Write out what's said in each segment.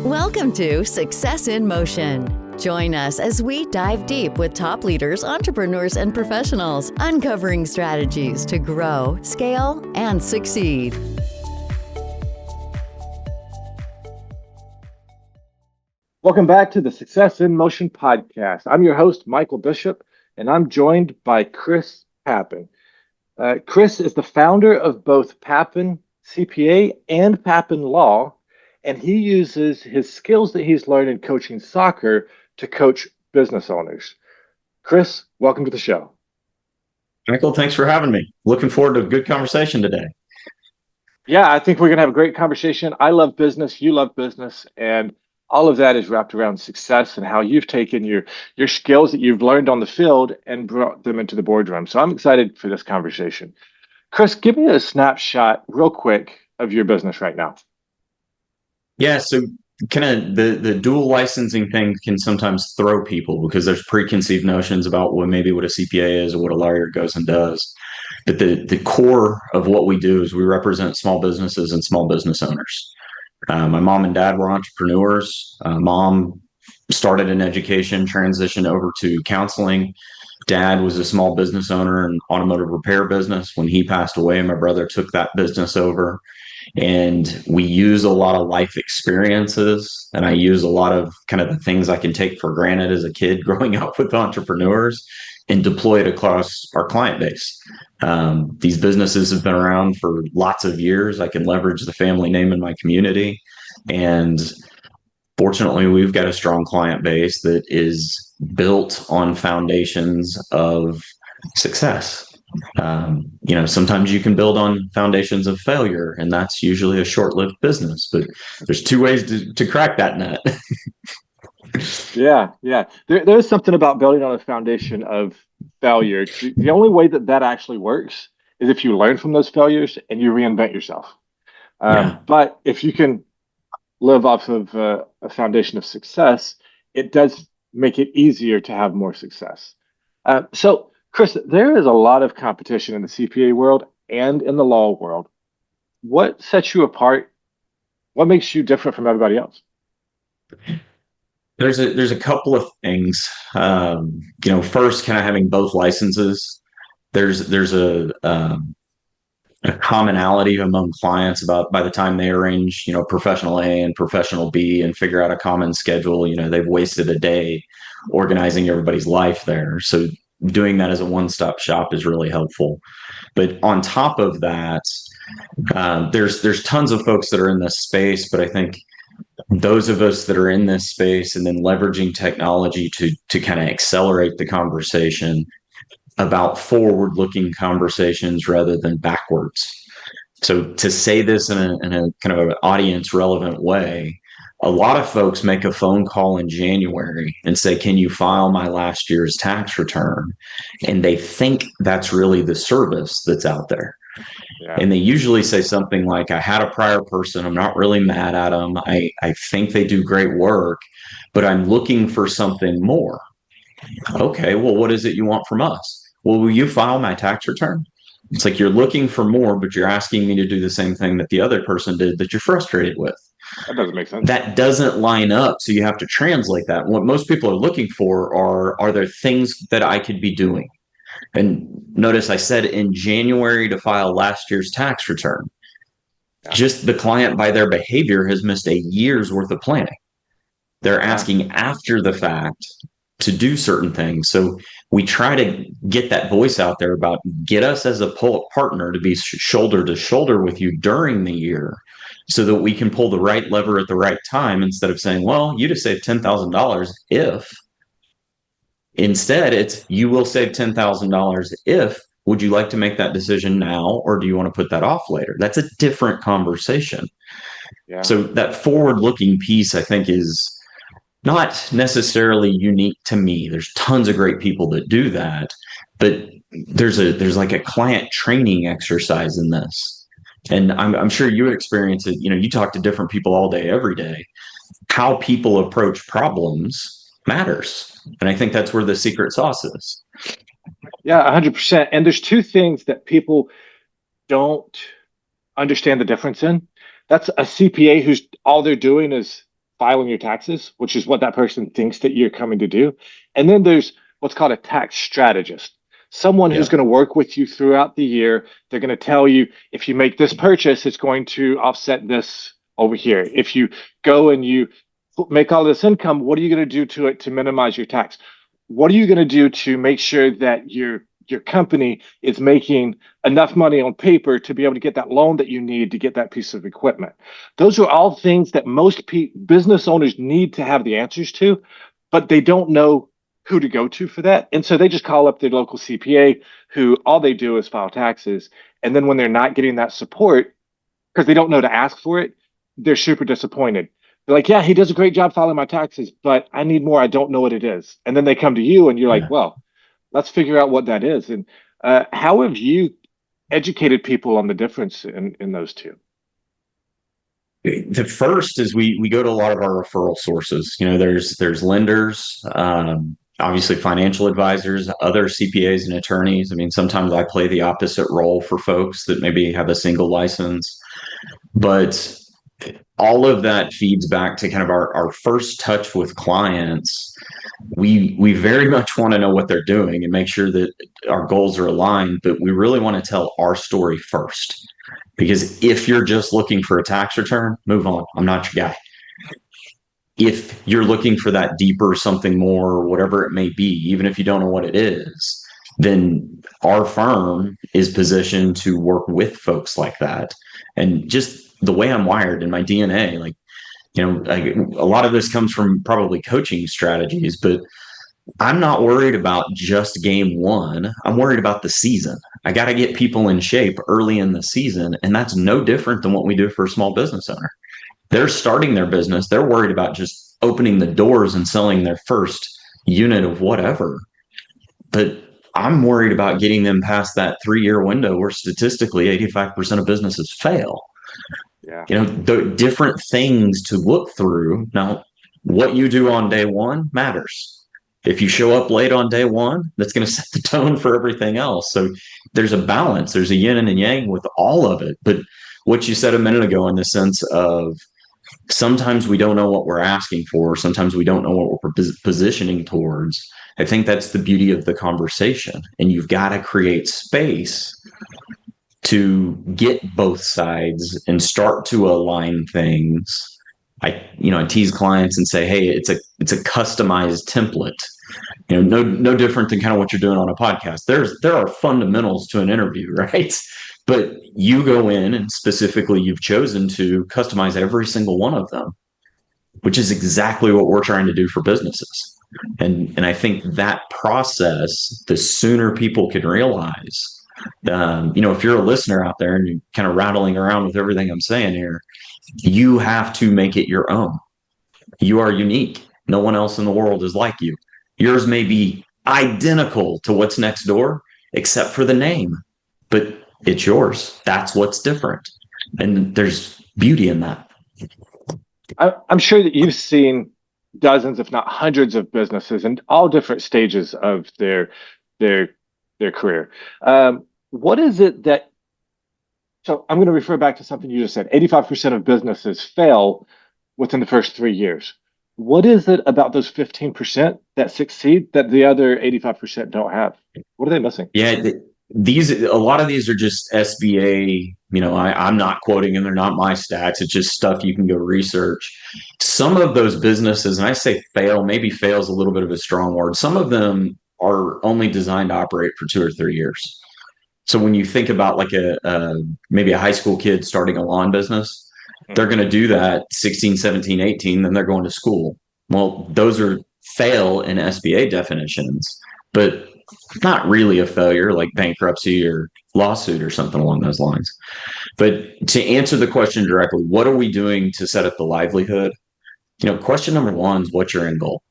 Welcome to Success in Motion. Join us as we dive deep with top leaders, entrepreneurs, and professionals, uncovering strategies to grow, scale, and succeed. Welcome back to the Success in Motion podcast. I'm your host, Michael Bishop, and I'm joined by Chris Papin. Chris is the founder of both Papin CPA and Papin Law, and he uses his skills that he's learned in coaching soccer to coach business owners. Chris, welcome to the show. Michael, thanks for having me. Looking forward to a good conversation today. Yeah, I think we're going to have a great conversation. I love business, you love business, and all of that is wrapped around success and how you've taken your skills that you've learned on the field and brought them into the boardroom. So I'm excited for this conversation. Chris, give me a snapshot real quick of your business right now. Yeah, so kind of the dual licensing thing can sometimes throw people because there's preconceived notions about what a CPA is or what a lawyer goes and does. But the core of what we do is we represent small businesses and small business owners. My mom and dad were entrepreneurs. Mom started in education, transitioned over to counseling. Dad was a small business owner in automotive repair business. When he passed away, my brother took that business over. And we use a lot of life experiences, and I use a lot of kind of the things I can take for granted as a kid growing up with entrepreneurs and deploy it across our client base. These businesses have been around for lots of years. I can leverage the family name in my community. And fortunately, we've got a strong client base that is built on foundations of success. Sometimes you can build on foundations of failure, and that's usually a short-lived business, but there's two ways to crack that nut. Yeah. There's something about building on a foundation of failure. The only way that actually works is if you learn from those failures and you reinvent yourself. But if you can live off of a foundation of success, it does make it easier to have more success. So, Chris, there is a lot of competition in the CPA world and in the law world. What sets you apart? What makes you different from everybody else? There's a couple of things. First, kind of having both licenses. There's a commonality among clients about by the time they arrange, professional A and professional B and figure out a common schedule, they've wasted a day organizing everybody's life there. So doing that as a one-stop shop is really helpful. But on top of that, there's tons of folks that are in this space, but I think those of us that are in this space and then leveraging technology to kind of accelerate the conversation about forward-looking conversations rather than backwards. So to say this in a kind of an audience relevant way, a lot of folks make a phone call in January and say, can you file my last year's tax return? And they think that's really the service that's out there. Yeah. And they usually say something like, I had a prior person. I'm not really mad at them. I think they do great work, but I'm looking for something more. Okay, well, what is it you want from us? Well, will you file my tax return? It's like you're looking for more, but you're asking me to do the same thing that the other person did that you're frustrated with. That doesn't make sense. That doesn't line up. So you have to translate that. What most people are looking for are there things that I could be doing? And notice I said in January to file last year's tax return. Yeah. Just the client by their behavior has missed a year's worth of planning. They're asking after the fact to do certain things. So we try to get that voice out there about get us as a partner to be shoulder to shoulder with you during the year so that we can pull the right lever at the right time instead of saying, well, you just saved $10,000 if. Instead, it's you will save $10,000 if. Would you like to make that decision now, or do you want to put that off later? That's a different conversation. Yeah. So that forward-looking piece, I think, is not necessarily unique to me. There's tons of great people that do that, but there's like a client training exercise in this. And I'm sure you experience it. You talk to different people all day, every day. How people approach problems matters. And I think that's where the secret sauce is. Yeah, 100%. And there's two things that people don't understand the difference in. That's a CPA who's all they're doing is filing your taxes, which is what that person thinks that you're coming to do. And then there's what's called a tax strategist, someone who's Yeah. going to work with you throughout the year. They're going to tell you if you make this purchase, it's going to offset this over here. If you go and you make all this income, what are you going to do to it to minimize your tax? What are you going to do to make sure that your company is making enough money on paper to be able to get that loan that you need to get that piece of equipment? Those are all things that most business owners need to have the answers to, but they don't know who to go to for that. And so they just call up their local CPA, who all they do is file taxes. And then when they're not getting that support because they don't know to ask for it, they're super disappointed. They're like, yeah, he does a great job filing my taxes, but I need more. I don't know what it is. And then they come to you and you're like, Yeah. well, let's figure out what that is. And how have you educated people on the difference in those two? The first is we go to a lot of our referral sources. There's lenders, obviously financial advisors, other CPAs and attorneys. I mean, sometimes I play the opposite role for folks that maybe have a single license, but all of that feeds back to kind of our first touch with clients. We very much want to know what they're doing and make sure that our goals are aligned, but we really want to tell our story first. Because if you're just looking for a tax return, move on. I'm not your guy. If you're looking for that deeper, something more, whatever it may be, even if you don't know what it is, then our firm is positioned to work with folks like that. And just the way I'm wired in my DNA, like, a lot of this comes from probably coaching strategies, but I'm not worried about just game one. I'm worried about the season. I got to get people in shape early in the season. And that's no different than what we do for a small business owner. They're starting their business. They're worried about just opening the doors and selling their first unit of whatever. But I'm worried about getting them past that 3-year window where statistically 85% of businesses fail. Yeah. The different things to look through. Now, what you do on day one matters. If you show up late on day one, that's going to set the tone for everything else. So there's a balance. There's a yin and a yang with all of it. But what you said a minute ago, in the sense of sometimes we don't know what we're asking for, sometimes we don't know what we're positioning towards. I think that's the beauty of the conversation. And you've got to create space to get both sides and start to align things. I tease clients and say, hey, it's a customized template. No different than kind of what you're doing on a podcast. There are fundamentals to an interview, right? But you go in and specifically you've chosen to customize every single one of them, which is exactly what we're trying to do for businesses. And I think that process, the sooner people can realize, if you're a listener out there and you're kind of rattling around with everything I'm saying here, you have to make it your own. You are unique. No one else in the world is like you. Yours may be identical to what's next door, except for the name, but it's yours. That's what's different. And there's beauty in that. I'm sure that you've seen dozens, if not hundreds, of businesses in all different stages of their career. What is it that? So I'm going to refer back to something you just said. 85% of businesses fail within the first 3 years. What is it about those 15% that succeed that the other 85% don't have? What are they missing? Yeah, a lot of these are just SBA. I'm not quoting them; they're not my stats. It's just stuff you can go research. Some of those businesses, and I say fail, maybe fail is a little bit of a strong word. Some of them are only designed to operate for 2 or 3 years. So when you think about like maybe a high school kid starting a lawn business, they're going to do that 16, 17, 18, then they're going to school. Well, those are fail in SBA definitions, but not really a failure like bankruptcy or lawsuit or something along those lines. But to answer the question directly, what are we doing to set up the livelihood? Question number one is, what's your end goal?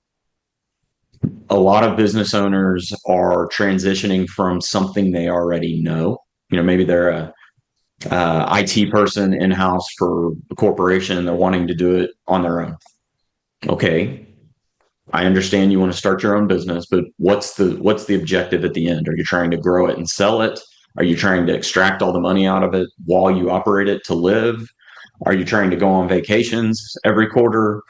A lot of business owners are transitioning from something they already know. Maybe they're a IT person in-house for a corporation and they're wanting to do it on their own. Okay, I understand you want to start your own business, but what's the objective at the end? Are you trying to grow it and sell it? Are you trying to extract all the money out of it while you operate it to live? Are you trying to go on vacations every quarter?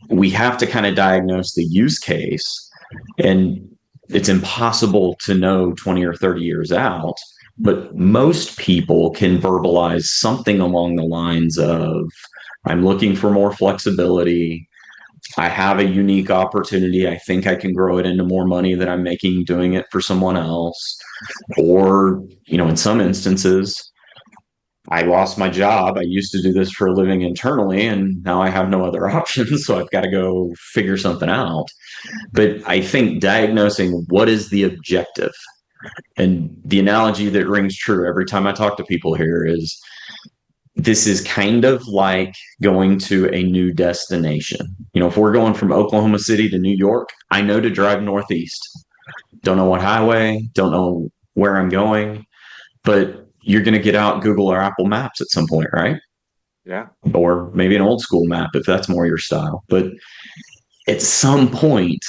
we have to kind of diagnose the use case, and it's impossible to know 20 or 30 years out, but most people can verbalize something along the lines of, I'm looking for more flexibility. I have a unique opportunity. I think I can grow it into more money that I'm making doing it for someone else. Or, in some instances, I lost my job. I used to do this for a living internally, and now I have no other options. So I've got to go figure something out. But I think diagnosing what is the objective, and the analogy that rings true every time I talk to people here is, this is kind of like going to a new destination. If we're going from Oklahoma City to New York, I know to drive northeast. Don't know what highway, don't know where I'm going, but you're going to get out Google or Apple Maps at some point, right? Yeah. Or maybe an old school map if that's more your style. But at some point,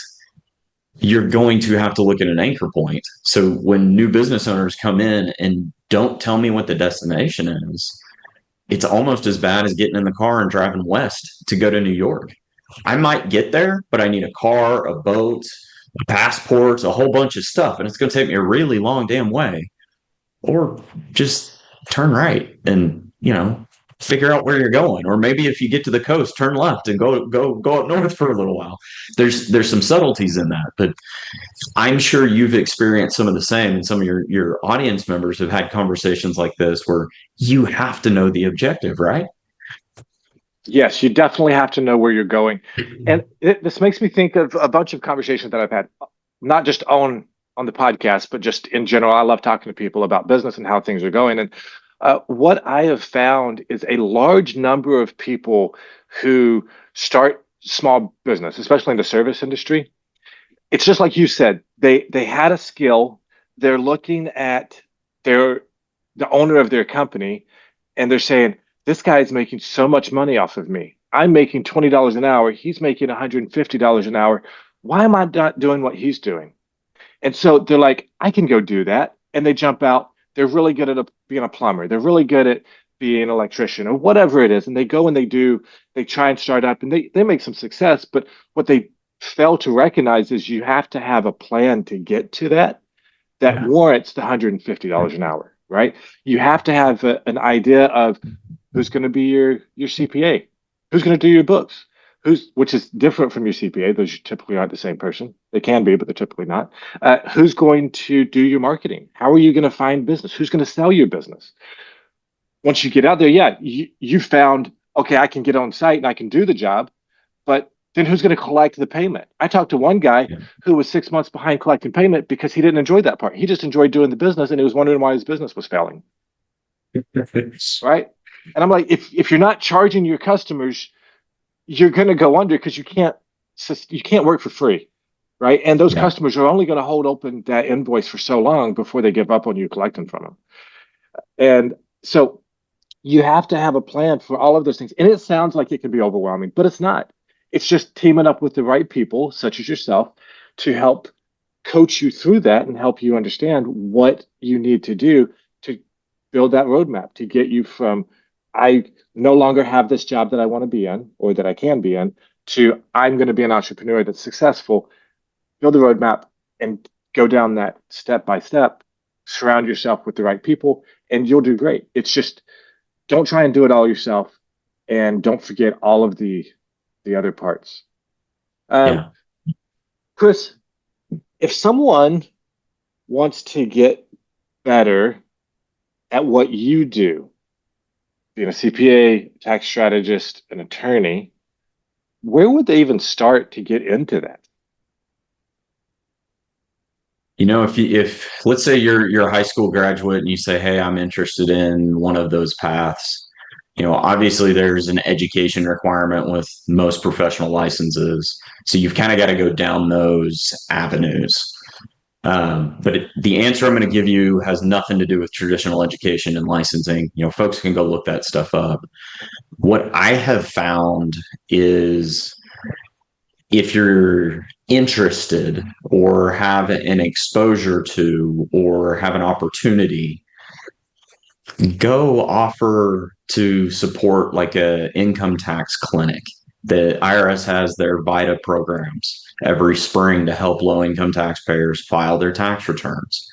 you're going to have to look at an anchor point. So when new business owners come in and don't tell me what the destination is, it's almost as bad as getting in the car and driving west to go to New York. I might get there, but I need a car, a boat, passports, a whole bunch of stuff. And it's going to take me a really long damn way. Or just turn right and, figure out where you're going. Or maybe if you get to the coast, turn left and go up north for a little while. There's some subtleties in that, but I'm sure you've experienced some of the same, and some of your audience members have had conversations like this where you have to know the objective, right? Yes, you definitely have to know where you're going. And this makes me think of a bunch of conversations that I've had, not just on the podcast, but just in general. I love talking to people about business and how things are going. And what I have found is a large number of people who start small business, especially in the service industry. It's just like you said, they had a skill. They're looking at the owner of their company, and they're saying, this guy is making so much money off of me. I'm making $20 an hour. He's making $150 an hour. Why am I not doing what he's doing? And so they're like, I can go do that. And they jump out. They're really good at being a plumber. They're really good at being an electrician or whatever it is. And they go and they try and start up, and they make some success. But what they fail to recognize is you have to have a plan to get to that warrants the $150 an hour, right? You have to have an idea of who's going to be your CPA, who's going to do your books, which is different from your CPA. Those typically aren't the same person. They can be, but they're typically not. Who's going to do your marketing? How are you going to find business? Who's going to sell your business? Once you get out there, you found, okay, I can get on site and I can do the job, but then who's going to collect the payment? I talked to one guy who was 6 months behind collecting payment because he didn't enjoy that part. He just enjoyed doing the business, and he was wondering why his business was failing. Right? And I'm like, if you're not charging your customers, you're going to go under, because you can't work for free, right? And those customers are only going to hold open that invoice for so long before they give up on you collecting from them. And so you have to have a plan for all of those things. And it sounds like it can be overwhelming, but it's not. It's just teaming up with the right people, such as yourself, to help coach you through that and help you understand what you need to do to build that roadmap to get you from, I no longer have this job that I want to be in or that I can be in, to I'm going to be an entrepreneur that's successful. Build the roadmap and go down that step by step. Surround yourself with the right people, and you'll do great. It's just, don't try and do it all yourself, and don't forget all of the other parts. Chris, if someone wants to get better at what you do, being a CPA, tax strategist, an attorney, where would they even start to get into that? If let's say you're a high school graduate and you say, hey, I'm interested in one of those paths, obviously there's an education requirement with most professional licenses. So you've kind of got to go down those avenues. But the answer I'm going to give you has nothing to do with traditional education and licensing. Folks can go look that stuff up. What I have found is, if you're interested or have an exposure to or have an opportunity, go offer to support like a income tax clinic. The IRS has their VITA programs every spring to help low-income taxpayers file their tax returns.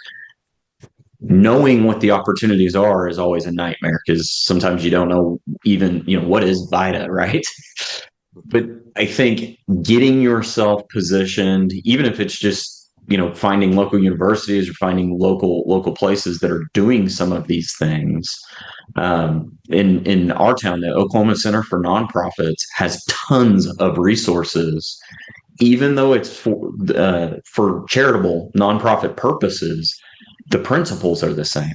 Knowing what the opportunities are is always a nightmare because sometimes you don't know even, what is VITA, right? But I think getting yourself positioned, even if it's just, finding local universities or finding local places that are doing some of these things. In our town, the Oklahoma Center for Nonprofits has tons of resources, even though it's for charitable nonprofit purposes. The principles are the same.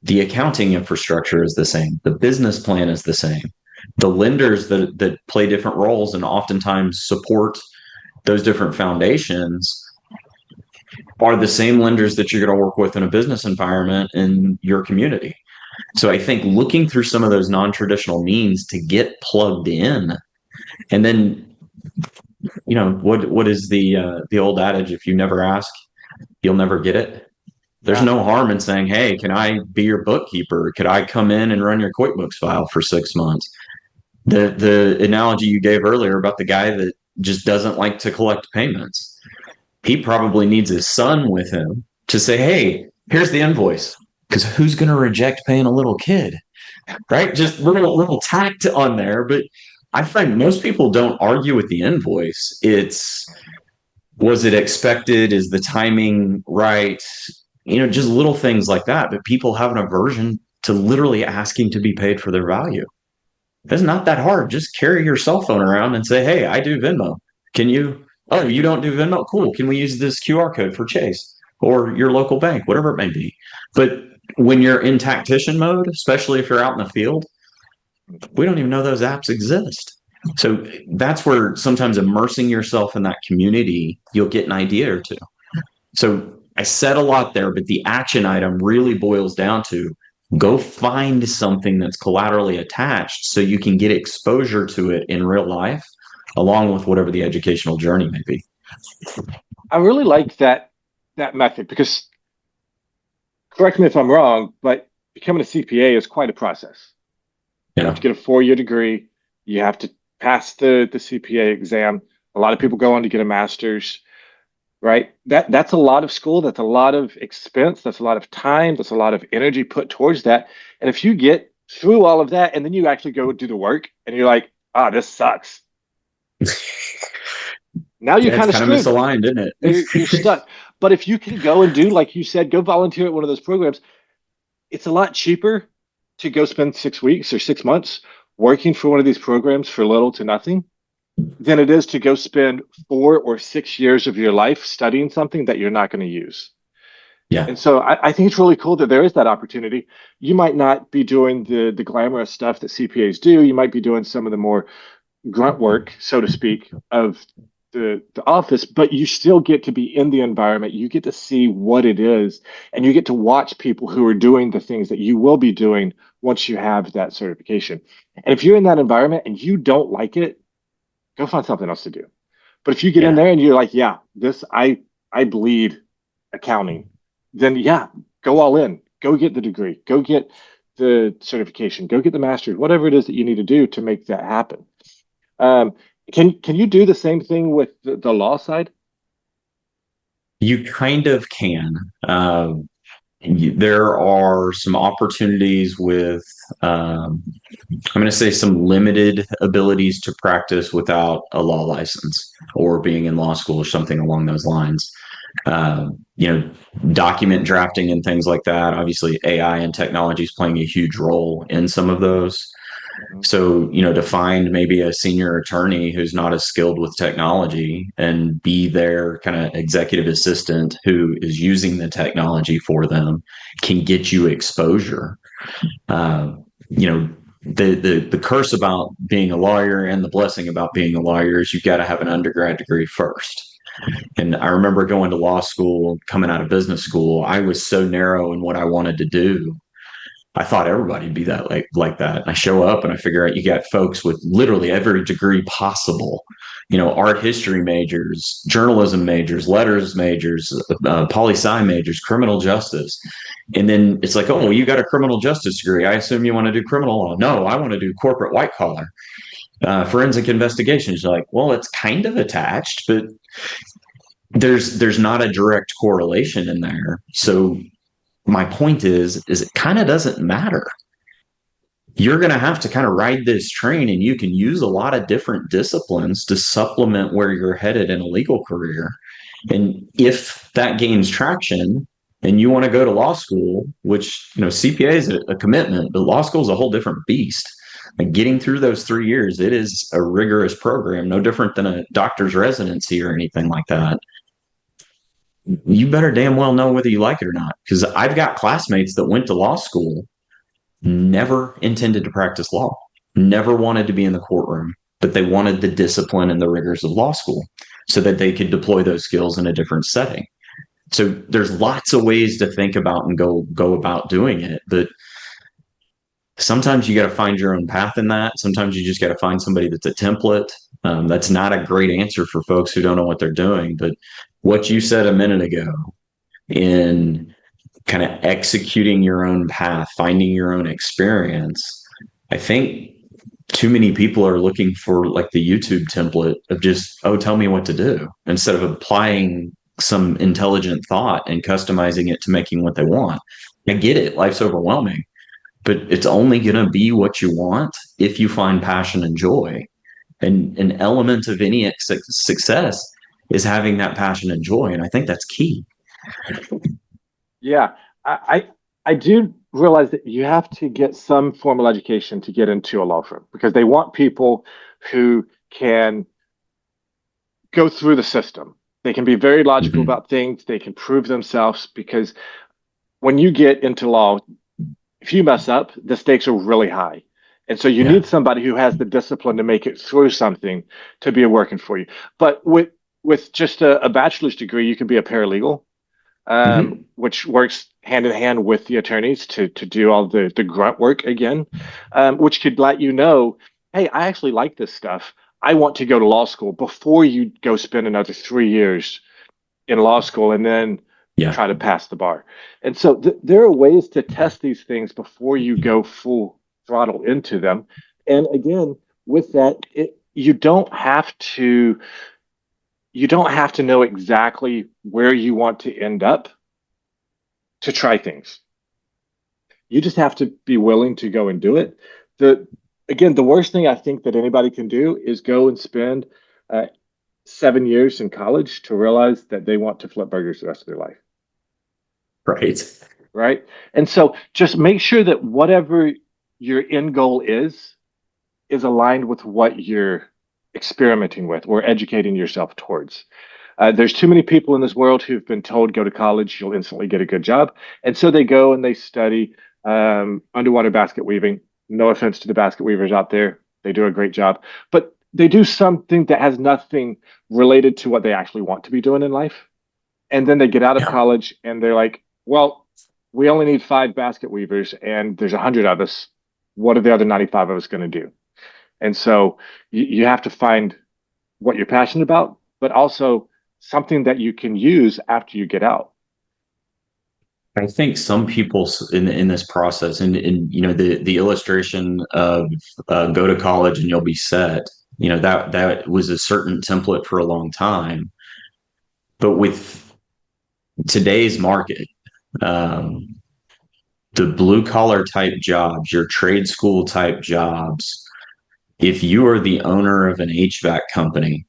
The accounting infrastructure is the same. The business plan is the same. The lenders that play different roles and oftentimes support those different foundations are the same lenders that you're going to work with in a business environment in your community. So I think looking through some of those non-traditional means to get plugged in, and then, what is the old adage? If you never ask, you'll never get it. There's no harm in saying, hey, can I be your bookkeeper? Could I come in and run your QuickBooks file for 6 months? The analogy you gave earlier about the guy that just doesn't like to collect payments. He probably needs his son with him to say, hey, here's the invoice. Because who's going to reject paying a little kid, right? Just little tact on there. But I find most people don't argue with the invoice. It's, was it expected? Is the timing right? Just little things like that. But people have an aversion to literally asking to be paid for their value. It's not that hard. Just carry your cell phone around and say, hey, I do Venmo. Can you? Oh, you don't do Venmo? Cool. Can we use this QR code for Chase or your local bank, whatever it may be? But when you're in tactician mode, especially if you're out in the field, we don't even know those apps exist. So that's where sometimes immersing yourself in that community, you'll get an idea or two. So I said a lot there, but the action item really boils down to go find something that's collaterally attached so you can get exposure to it in real life, along with whatever the educational journey may be. I really like that method because, correct me if I'm wrong, but becoming a CPA is quite a process. You have to get a 4-year degree. You have to pass the CPA exam. A lot of people go on to get a master's, right? That's a lot of school. That's a lot of expense. That's a lot of time. That's a lot of energy put towards that. And if you get through all of that and then you actually go do the work and you're like, this sucks. Now you're kind of misaligned, isn't it? You're stuck. But if you can go and do, like you said, go volunteer at one of those programs, it's a lot cheaper to go spend 6 weeks or 6 months working for one of these programs for little to nothing than it is to go spend 4 or 6 years of your life studying something that you're not going to use. Yeah. And so I think it's really cool that there is that opportunity. You might not be doing the glamorous stuff that CPAs do. You might be doing some of the more grunt work, so to speak, of the office, but you still get to be in the environment. You get to see what it is, and you get to watch people who are doing the things that you will be doing once you have that certification. And if you're in that environment and you don't like it, go find something else to do. But if you get in there and you're like, I bleed accounting, then go all in. Go get the degree. Go get the certification. Go get the master's. Whatever it is that you need to do to make that happen. Can you do the same thing with the law side? You kind of can. There are some opportunities with, I'm going to say, some limited abilities to practice without a law license or being in law school or something along those lines. Document drafting and things like that. Obviously, AI and technology is playing a huge role in some of those. So, to find maybe a senior attorney who's not as skilled with technology and be their kind of executive assistant who is using the technology for them can get you exposure. The curse about being a lawyer and the blessing about being a lawyer is you've got to have an undergrad degree first. And I remember going to law school, coming out of business school, I was so narrow in what I wanted to do. I thought everybody'd be that like that. And I show up and I figure out you got folks with literally every degree possible, art history majors, journalism majors, letters majors, poli-sci majors, criminal justice. And then it's like, you got a criminal justice degree. I assume you want to do criminal law. No, I want to do corporate white collar. Forensic investigations, you're like, well, it's kind of attached, but there's not a direct correlation in there. So my point is it kind of doesn't matter. You're going to have to kind of ride this train, and you can use a lot of different disciplines to supplement where you're headed in a legal career. And if that gains traction and you want to go to law school, which, CPA is a commitment, but law school is a whole different beast. And getting through those 3 years, it is a rigorous program, no different than a doctor's residency or anything like that. You better damn well know whether you like it or not. Because I've got classmates that went to law school, never intended to practice law, never wanted to be in the courtroom, but they wanted the discipline and the rigors of law school so that they could deploy those skills in a different setting. So there's lots of ways to think about and go about doing it. But sometimes you got to find your own path in that. Sometimes you just got to find somebody that's a template. That's not a great answer for folks who don't know what they're doing. But what you said a minute ago in kind of executing your own path, finding your own experience, I think too many people are looking for like the YouTube template of just, oh, tell me what to do, instead of applying some intelligent thought and customizing it to making what they want. I get it. Life's overwhelming, but it's only going to be what you want if you find passion and joy. And an element of any success is having that passion and joy. And I think that's key. Yeah, I do realize that you have to get some formal education to get into a law firm, because they want people who can go through the system. They can be very logical about things. They can prove themselves, because when you get into law, if you mess up, the stakes are really high. And so you need somebody who has the discipline to make it through something to be working for you. But with just a bachelor's degree, you can be a paralegal, which works hand in hand with the attorneys to do all the grunt work again, which could let you know, hey, I actually like this stuff. I want to go to law school, before you go spend another 3 years in law school and then try to pass the bar. And so there are ways to test these things before you go full throttle into them. And again, with that, you don't have to know exactly where you want to end up to try things. You just have to be willing to go and do it. The worst thing I think that anybody can do is go and spend 7 years in college to realize that they want to flip burgers the rest of their life. Right. And so just make sure that whatever your end goal is aligned with what you're experimenting with or educating yourself towards. There's too many people in this world who've been told, go to college, you'll instantly get a good job. And so they go and they study underwater basket weaving. No offense to the basket weavers out there. They do a great job. But they do something that has nothing related to what they actually want to be doing in life. And then they get out of college and they're like, well, we only need 5 basket weavers and there's 100 of us. What are the other 95 of us going to do? And so you have to find what you're passionate about, but also something that you can use after you get out. I think some people in this process, and the illustration of go to college and you'll be set, that was a certain template for a long time. But with today's market, the blue collar type jobs, your trade school type jobs, if you are the owner of an HVAC company,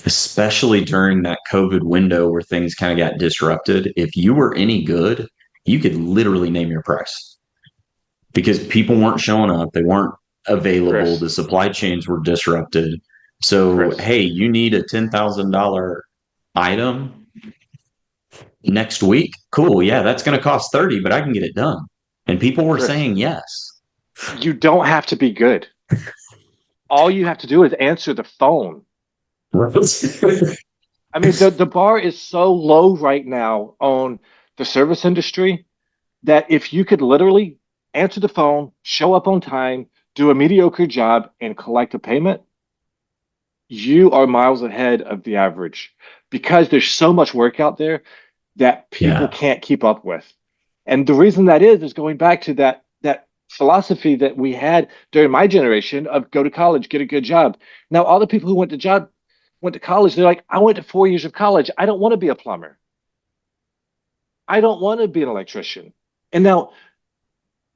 especially during that COVID window where things kind of got disrupted, if you were any good, you could literally name your price, because people weren't showing up. They weren't available. Chris. The supply chains were disrupted. So, Chris, hey, you need a $10,000 item next week. Cool. Yeah, that's going to cost 30, but I can get it done. And people were saying yes. You don't have to be good. All you have to do is answer the phone. I mean, the bar is so low right now on the service industry that if you could literally answer the phone, show up on time, do a mediocre job, and collect a payment, you are miles ahead of the average, because there's so much work out there that people can't keep up with. And the reason that is going back to that philosophy that we had during my generation of go to college, get a good job. Now, all the people who went to college, they're like, I went to 4 years of college. I don't want to be a plumber. I don't want to be an electrician. And now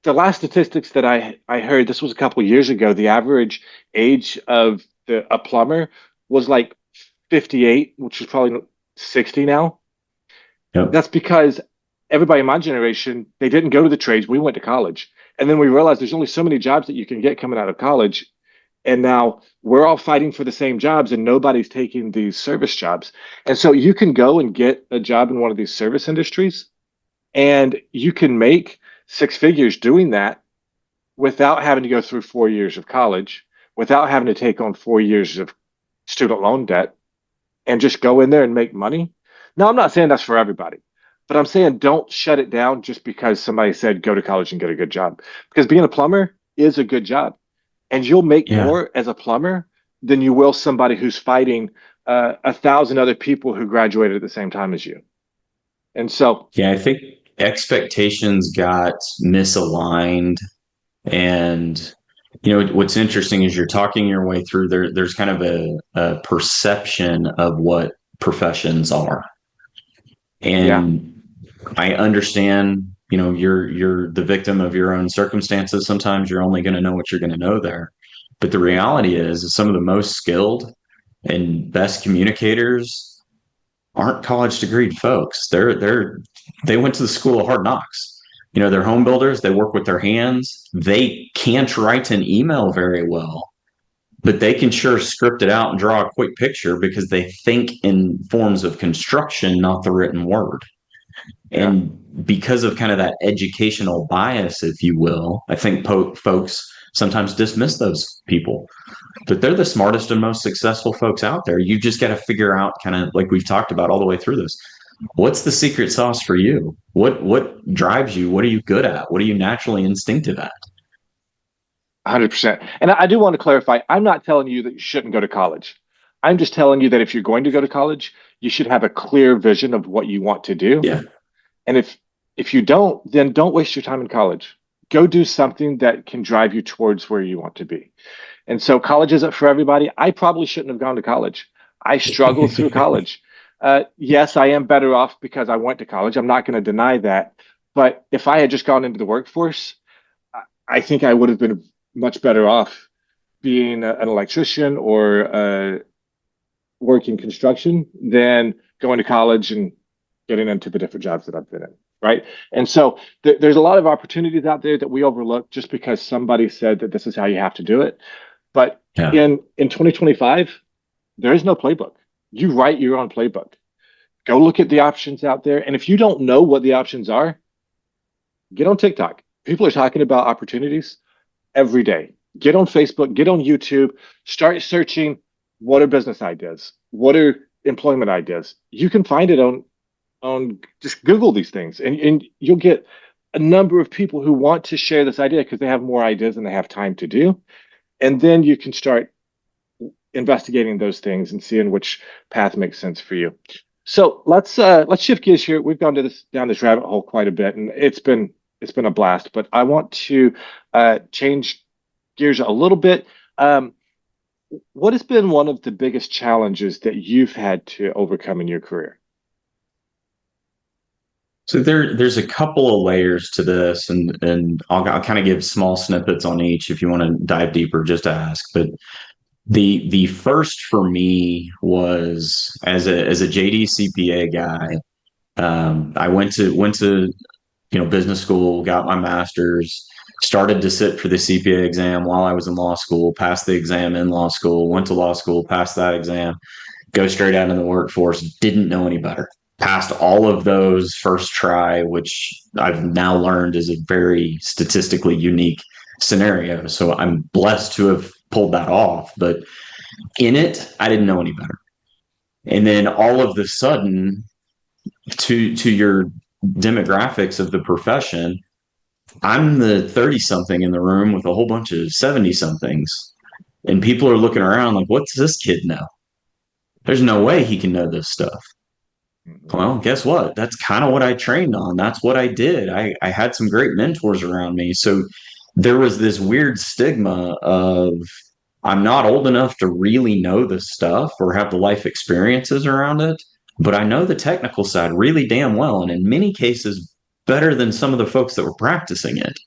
the last statistics that I heard, this was a couple of years ago, the average age of a plumber was like 58, which is probably 60 now. Yep. That's because everybody in my generation, they didn't go to the trades. We went to college. And then we realized there's only so many jobs that you can get coming out of college. And now we're all fighting for the same jobs and nobody's taking these service jobs. And so you can go and get a job in one of these service industries and you can make six figures doing that without having to go through 4 years of college, without having to take on 4 years of student loan debt and just go in there and make money. Now, I'm not saying that's for everybody, but I'm saying don't shut it down just because somebody said go to college and get a good job. Because being a plumber is a good job, and you'll make more as a plumber than you will somebody who's fighting 1,000 other people who graduated at the same time as you. And so, I think expectations got misaligned. And what's interesting is you're talking your way through there's kind of a perception of what professions are. And I understand, you're the victim of your own circumstances. Sometimes you're only going to know what you're going to know there. But the reality is some of the most skilled and best communicators aren't college degreed folks. They went to the school of hard knocks. They're home builders. They work with their hands. They can't write an email very well, but they can sure script it out and draw a quick picture because they think in forms of construction, not the written word. And because of kind of that educational bias, if you will, I think folks sometimes dismiss those people, but they're the smartest and most successful folks out there. You just got to figure out, kind of like we've talked about all the way through this, what's the secret sauce for you? What drives you? What are you good at? What are you naturally instinctive at? 100%. And I do want to clarify, I'm not telling you that you shouldn't go to college. I'm just telling you that if you're going to go to college, you should have a clear vision of what you want to do. Yeah. And if you don't, then don't waste your time in college. Go do something that can drive you towards where you want to be. And so college isn't for everybody. I probably shouldn't have gone to college. I struggled through college. Yes, I am better off because I went to college. I'm not going to deny that. But if I had just gone into the workforce, I think I would have been much better off being an electrician or working construction than going to college and getting into the different jobs that I've been in. Right. And so there's a lot of opportunities out there that we overlook just because somebody said that this is how you have to do it. But in 2025, there is no playbook. You write your own playbook. Go look at the options out there. And if you don't know what the options are, get on TikTok. People are talking about opportunities every day. Get on Facebook, get on YouTube, start searching what are business ideas, what are employment ideas. You can find it on just Google these things and you'll get a number of people who want to share this idea because they have more ideas than they have time to do. And then you can start investigating those things and seeing which path makes sense for you. So let's shift gears here. We've gone down this rabbit hole quite a bit, and it's been a blast. But I want to change gears a little bit. What has been one of the biggest challenges that you've had to overcome in your career? So there's a couple of layers to this, and I'll kind of give small snippets on each if you want to dive deeper. Just ask. But the first for me was as a JD CPA guy. I went to business school, got my master's, started to sit for the CPA exam while I was in law school, passed the exam in law school, went to law school, passed that exam, go straight out in the workforce, didn't know any better. Passed all of those first try, which I've now learned is a very statistically unique scenario. So I'm blessed to have pulled that off. But in it, I didn't know any better. And then all of the sudden, to your demographics of the profession, I'm the 30-something in the room with a whole bunch of 70-somethings. And people are looking around like, what's this kid know? There's no way he can know this stuff. Well, guess what? That's kind of what I trained on. That's what I did. I had some great mentors around me. So there was this weird stigma of I'm not old enough to really know the stuff or have the life experiences around it, but I know the technical side really damn well. And in many cases, better than some of the folks that were practicing it.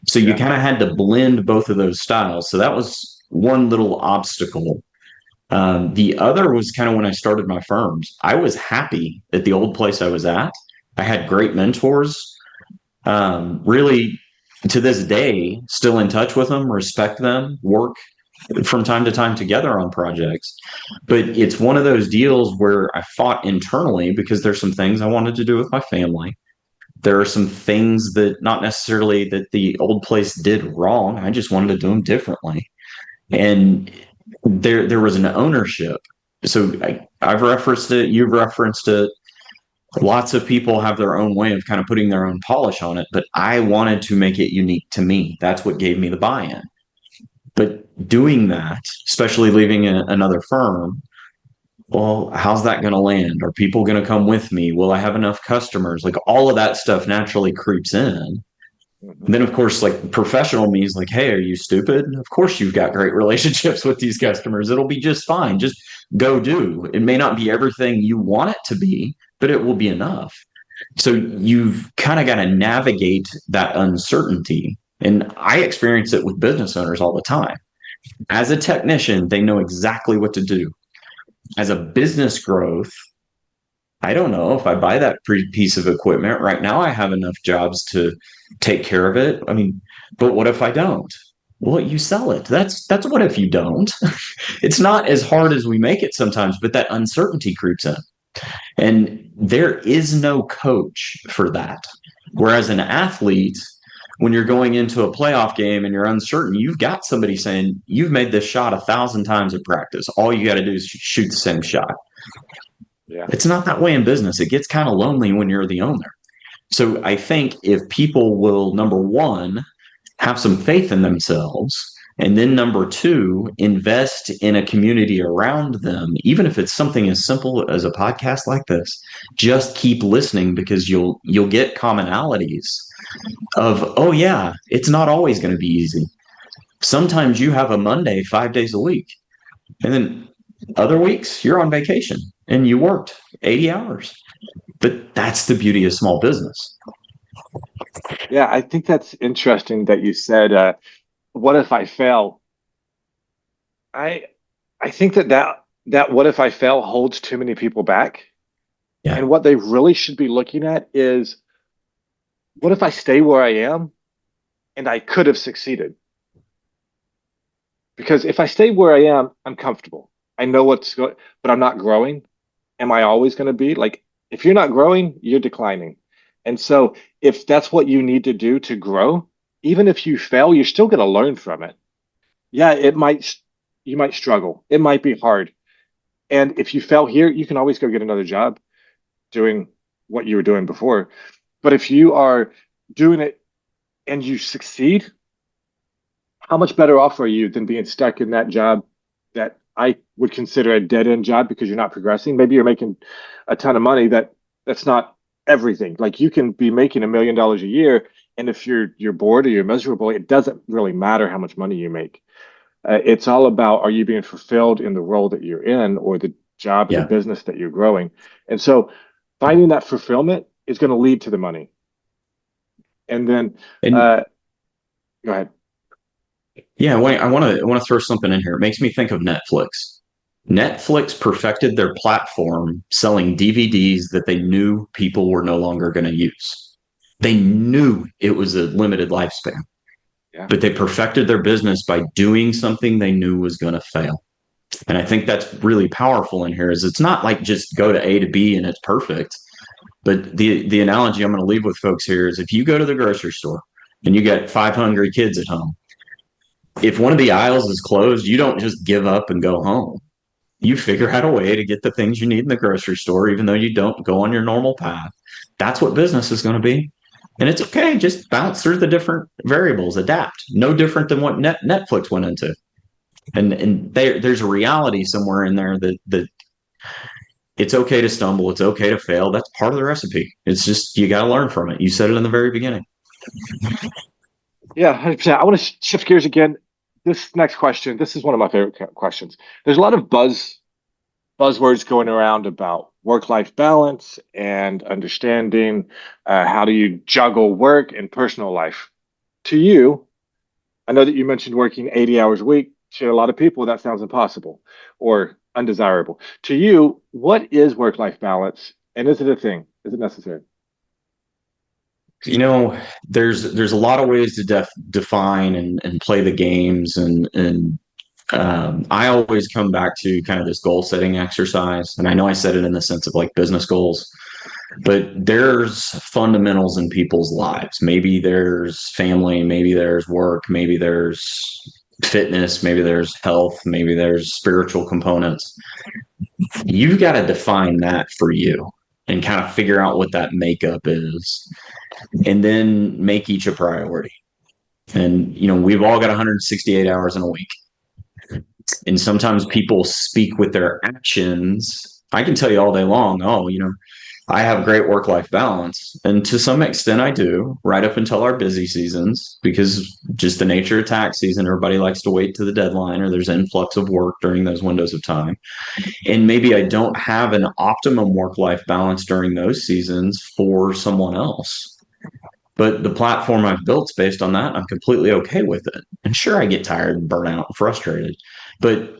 So you Yeah. kind of had to blend both of those styles. So that was one little obstacle. The other was kind of when I started my firms. I was happy at the old place I was at. I had great mentors. Really, to this day, still in touch with them, respect them, work from time to time together on projects. But it's one of those deals where I fought internally because there's some things I wanted to do with my family. There are some things that not necessarily that the old place did wrong. I just wanted to do them differently. And there was an ownership. So I've referenced it, you've referenced it. Lots of people have their own way of kind of putting their own polish on it, but I wanted to make it unique to me. That's what gave me the buy-in. But doing that, especially leaving another firm, well, how's that going to land? Are people going to come with me? Will I have enough customers? Like all of that stuff naturally creeps in. And then, of course, like professional me is like, hey, are you stupid? Of course, you've got great relationships with these customers. It'll be just fine. Just go do. It may not be everything you want it to be, but it will be enough. So you've kind of got to navigate that uncertainty. And I experience it with business owners all the time. As a technician, they know exactly what to do. As a business growth, I don't know if I buy that piece of equipment right now. I have enough jobs to take care of it. I mean, but what if I don't? Well, you sell it. That's what if you don't. It's not as hard as we make it sometimes, but that uncertainty creeps in. And there is no coach for that. Whereas an athlete, when you're going into a playoff game and you're uncertain, you've got somebody saying, you've made this shot 1,000 times at practice. All you got to do is shoot the same shot. Yeah. It's not that way in business. It gets kind of lonely when you're the owner. So I think if people will, number one, have some faith in themselves, and then number two, invest in a community around them, even if it's something as simple as a podcast like this, just keep listening because you'll get commonalities of, oh yeah, it's not always going to be easy. Sometimes you have a Monday 5 days a week, and then other weeks you're on vacation and you worked 80 hours. But that's the beauty of small business. Yeah, I think that's interesting that you said, what if I fail? I I think that what if I fail holds too many people back. Yeah. And what they really should be looking at is what if I stay where I am and I could have succeeded? Because if I stay where I am, I'm comfortable. I know what's going, but I'm not growing. Am I always going to be like, if you're not growing, you're declining. And so if that's what you need to do to grow, even if you fail, you're still going to learn from it. Yeah, you might struggle. It might be hard. And if you fail here, you can always go get another job doing what you were doing before. But if you are doing it and you succeed, how much better off are you than being stuck in that job that I would consider a dead end job because you're not progressing? Maybe you're making a ton of money that's not everything. Like you can be making $1 million a year, and if you're bored or you're miserable, it doesn't really matter how much money you make. It's all about, are you being fulfilled in the role that you're in or the job or the Yeah. business that you're growing? And so finding that fulfillment is going to lead to the money. And then And go ahead. yeah, I want to throw something in here. It makes me think of Netflix. Netflix perfected their platform selling DVDs that they knew people were no longer going to use. They knew it was a limited lifespan, Yeah. but they perfected their business by doing something they knew was going to fail. And I think that's really powerful in here is it's not like just go to A to B and it's perfect. But the analogy I'm going to leave with folks here is if you go to the grocery store and you got 5 hungry kids at home, if one of the aisles is closed, you don't just give up and go home. You figure out a way to get the things you need in the grocery store, even though you don't go on your normal path. That's what business is going to be. And it's okay. Just bounce through the different variables, adapt. No different than what Netflix went into. And there's a reality somewhere in there that it's okay to stumble. It's okay to fail. That's part of the recipe. It's just, you got to learn from it. You said it in the very beginning. Yeah, 100%. I want to shift gears again. This next question, this is one of my favorite questions. There's a lot of buzzwords going around about work-life balance and understanding how do you juggle work and personal life. To you, I know that you mentioned working 80 hours a week. To a lot of people, that sounds impossible or undesirable. To you, what is work-life balance, and is it a thing? Is it necessary? You know, there's a lot of ways to define and play the games, and I always come back to kind of this goal setting exercise. And I know I said it in the sense of like business goals, but there's fundamentals in people's lives. Maybe there's family, maybe there's work, maybe there's fitness, maybe there's health, maybe there's spiritual components. You've got to define that for you and kind of figure out what that makeup is, and then make each a priority. And, we've all got 168 hours in a week. And sometimes people speak with their actions. I can tell you all day long, oh, I have great work life balance. And to some extent, I do, right up until our busy seasons, because just the nature of tax season, everybody likes to wait to the deadline, or there's influx of work during those windows of time. And maybe I don't have an optimum work life balance during those seasons for someone else. But the platform I've built is based on that. I'm completely okay with it. And sure, I get tired and burnt out and frustrated, but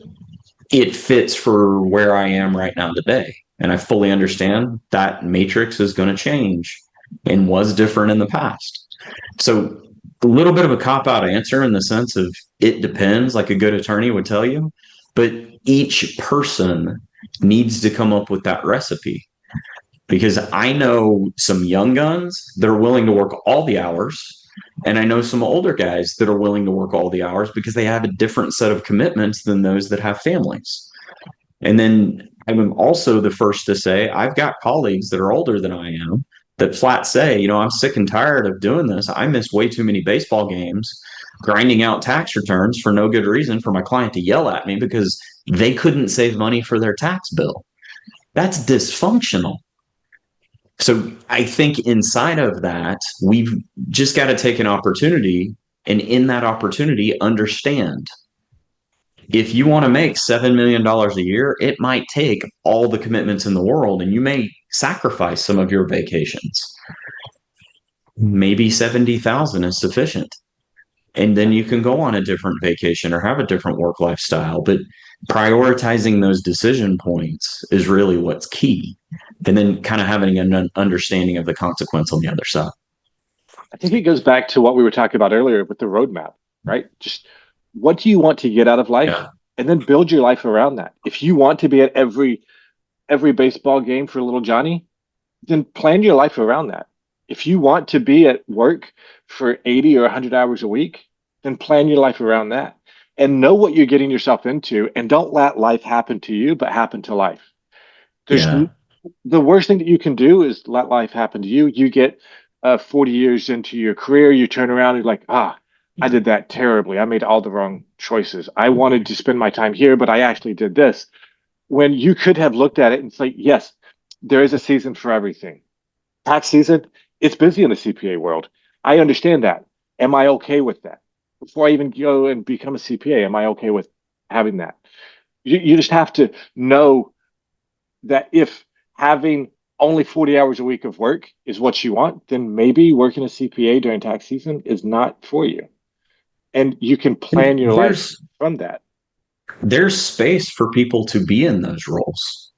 it fits for where I am right now today. And I fully understand that matrix is going to change and was different in the past. So a little bit of a cop out answer in the sense of it depends, like a good attorney would tell you, but each person needs to come up with that recipe. Because I know some young guns that are willing to work all the hours, and I know some older guys that are willing to work all the hours because they have a different set of commitments than those that have families. And then I'm also the first to say I've got colleagues that are older than I am that flat say, I'm sick and tired of doing this. I miss way too many baseball games, grinding out tax returns for no good reason for my client to yell at me because they couldn't save money for their tax bill. That's dysfunctional. So I think inside of that, we've just got to take an opportunity, and in that opportunity, understand if you want to make $7 million a year, it might take all the commitments in the world, and you may sacrifice some of your vacations. Maybe 70,000 is sufficient. And then you can go on a different vacation or have a different work lifestyle. But prioritizing those decision points is really what's key. And then kind of having an understanding of the consequence on the other side. I think it goes back to what we were talking about earlier with the roadmap, right? Just what do you want to get out of life? Yeah. And then build your life around that. If you want to be at every baseball game for little Johnny, then plan your life around that. If you want to be at work for 80 or 100 hours a week, then plan your life around that and know what you're getting yourself into, and don't let life happen to you, but happen to life. The worst thing that you can do is let life happen to you. You get 40 years into your career, you turn around and you're like, I did that terribly. I made all the wrong choices. I wanted to spend my time here, but I actually did this. When you could have looked at it and say, yes, there is a season for everything. Tax season, it's busy in the CPA world. I understand that. Am I okay with that? Before I even go and become a CPA, am I okay with having that? You just have to know that if having only 40 hours a week of work is what you want, then maybe working a CPA during tax season is not for you. And you can plan your life from that. There's space for people to be in those roles.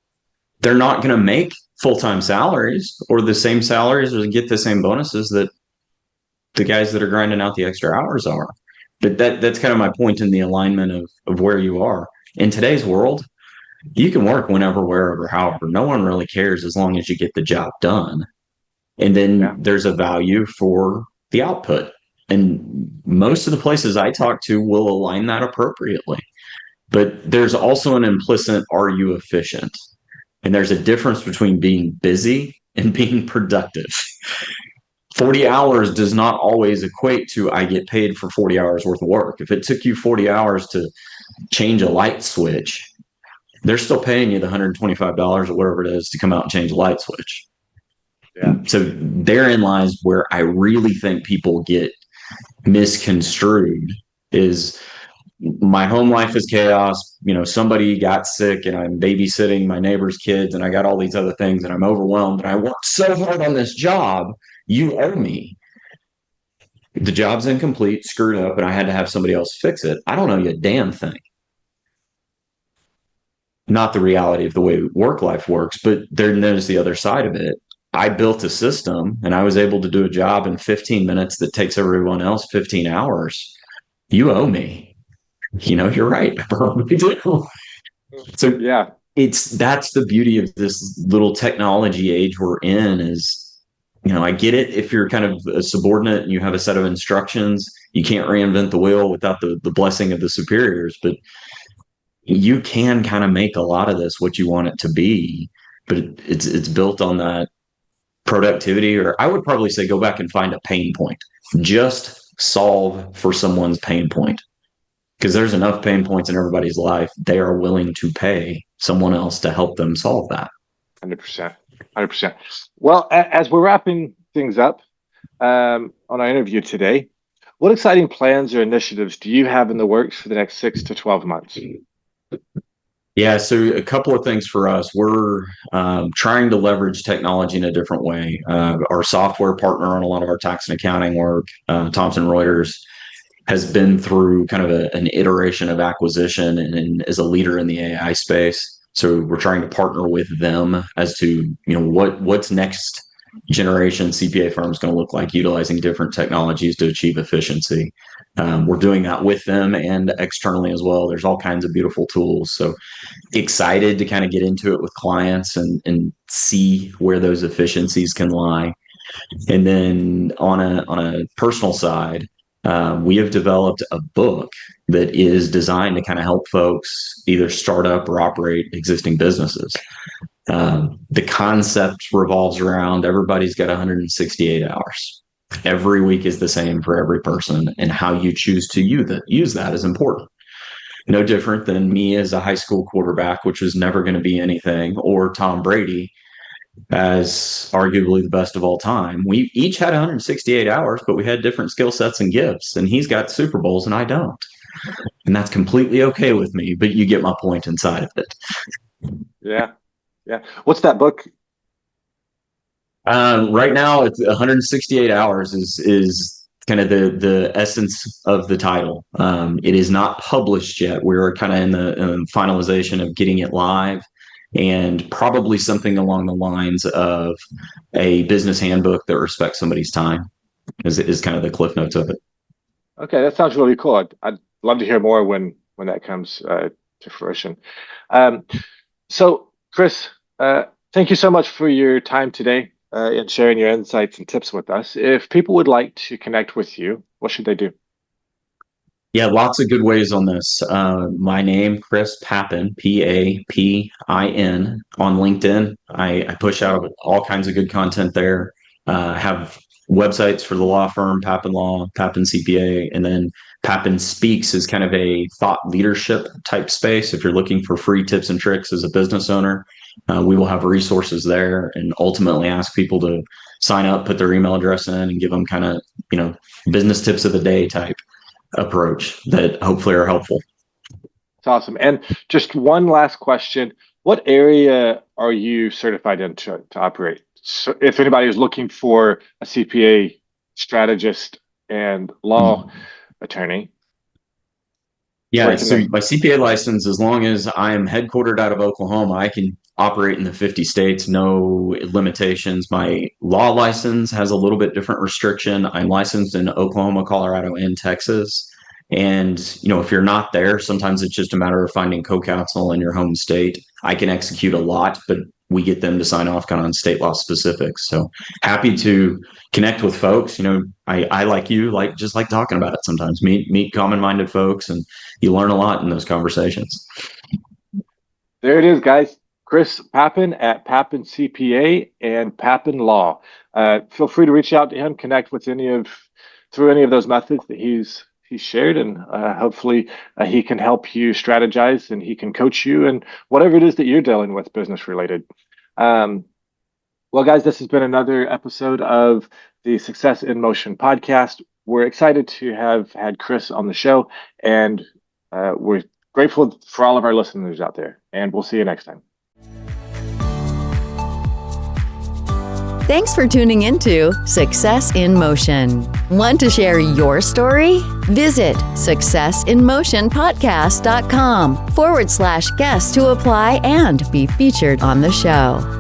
They're not going to make full-time salaries or the same salaries or get the same bonuses that the guys that are grinding out the extra hours are. But that's kind of my point in the alignment of where you are. In today's world, you can work whenever, wherever, however. No one really cares as long as you get the job done. And then there's a value for the output. And most of the places I talk to will align that appropriately. But there's also an implicit, are you efficient? And there's a difference between being busy and being productive. 40 hours does not always equate to I get paid for 40 hours worth of work. If it took you 40 hours to change a light switch, they're still paying you the $125 or whatever it is to come out and change a light switch. Yeah. So therein lies where I really think people get misconstrued is my home life is chaos. Somebody got sick and I'm babysitting my neighbor's kids and I got all these other things and I'm overwhelmed and I worked so hard on this job. You owe me. The job's incomplete, screwed up, and I had to have somebody else fix it. I don't owe you a damn thing. Not the reality of the way work life works, but there's the other side of it. I built a system and I was able to do a job in 15 minutes that takes everyone else 15 hours. You owe me. You're right. So Yeah, that's the beauty of this little technology age we're in is, I get it. If you're kind of a subordinate and you have a set of instructions, you can't reinvent the wheel without the blessing of the superiors, but you can kind of make a lot of this what you want it to be, but it's built on that productivity, or I would probably say go back and find a pain point. Just solve for someone's pain point. Because there's enough pain points in everybody's life. They are willing to pay someone else to help them solve that. 100%. 100%. Well, as we're wrapping things up on our interview today, what exciting plans or initiatives do you have in the works for the next 6 to 12 months? Yeah, so a couple of things for us. We're trying to leverage technology in a different way. Our software partner on a lot of our tax and accounting work, Thomson Reuters, has been through kind of an iteration of acquisition and is a leader in the AI space. So we're trying to partner with them as to what's next generation CPA firms going to look like, utilizing different technologies to achieve efficiency. We're doing that with them and externally as well. There's all kinds of beautiful tools. So excited to kind of get into it with clients and see where those efficiencies can lie. And then on a personal side, we have developed a book that is designed to kind of help folks either start up or operate existing businesses. The concept revolves around everybody's got 168 hours. Every week is the same for every person, and how you choose to use that is important. No different than me as a high school quarterback, which was never going to be anything, or Tom Brady as arguably the best of all time. We each had 168 hours, but we had different skill sets and gifts, and he's got Super Bowls and I don't. And that's completely okay with me, but you get my point inside of it. Yeah. Yeah. What's that book? Right now, it's 168 hours is kind of the essence of the title. It is not published yet. We're kind of in the finalization of getting it live, and probably something along the lines of a business handbook that respects somebody's time is kind of the cliff notes of it. Okay, that sounds really cool. I'd love to hear more when that comes to fruition. So, Chris, thank you so much for your time today and sharing your insights and tips with us. If people would like to connect with you, what should they do? Yeah, lots of good ways on this. My name, Chris Papin, Papin, on LinkedIn. I push out all kinds of good content there. Have websites for the law firm, Papin Law, Papin CPA, and then Papin Speaks is kind of a thought leadership type space. If you're looking for free tips and tricks as a business owner, we will have resources there, and ultimately ask people to sign up, put their email address in, and give them kind of business tips of the day type approach that hopefully are helpful. It's awesome. And just one last question. What area are you certified in to operate? So if anybody is looking for a CPA strategist and law attorney. Yeah, so my CPA license, as long as I am headquartered out of Oklahoma, I can operate in the 50 states, no limitations. My law license has a little bit different restriction. I'm licensed in Oklahoma, Colorado, and Texas. And, if you're not there, sometimes it's just a matter of finding co-counsel in your home state. I can execute a lot, but we get them to sign off kind of on state law specifics. So happy to connect with folks. I like you, just like talking about it sometimes. Meet common-minded folks, and you learn a lot in those conversations. There it is, guys. Chris Papin at Papin CPA and Papin Law. Feel free to reach out to him, connect with through any of those methods that he's shared, and hopefully he can help you strategize, and he can coach you and whatever it is that you're dealing with business related. Well, guys, this has been another episode of the Success in Motion podcast. we're excited to have had Chris on the show, and we're grateful for all of our listeners out there. And we'll see you next time. Thanks for tuning into Success in Motion. Want to share your story? Visit successinmotionpodcast.com/guest to apply and be featured on the show.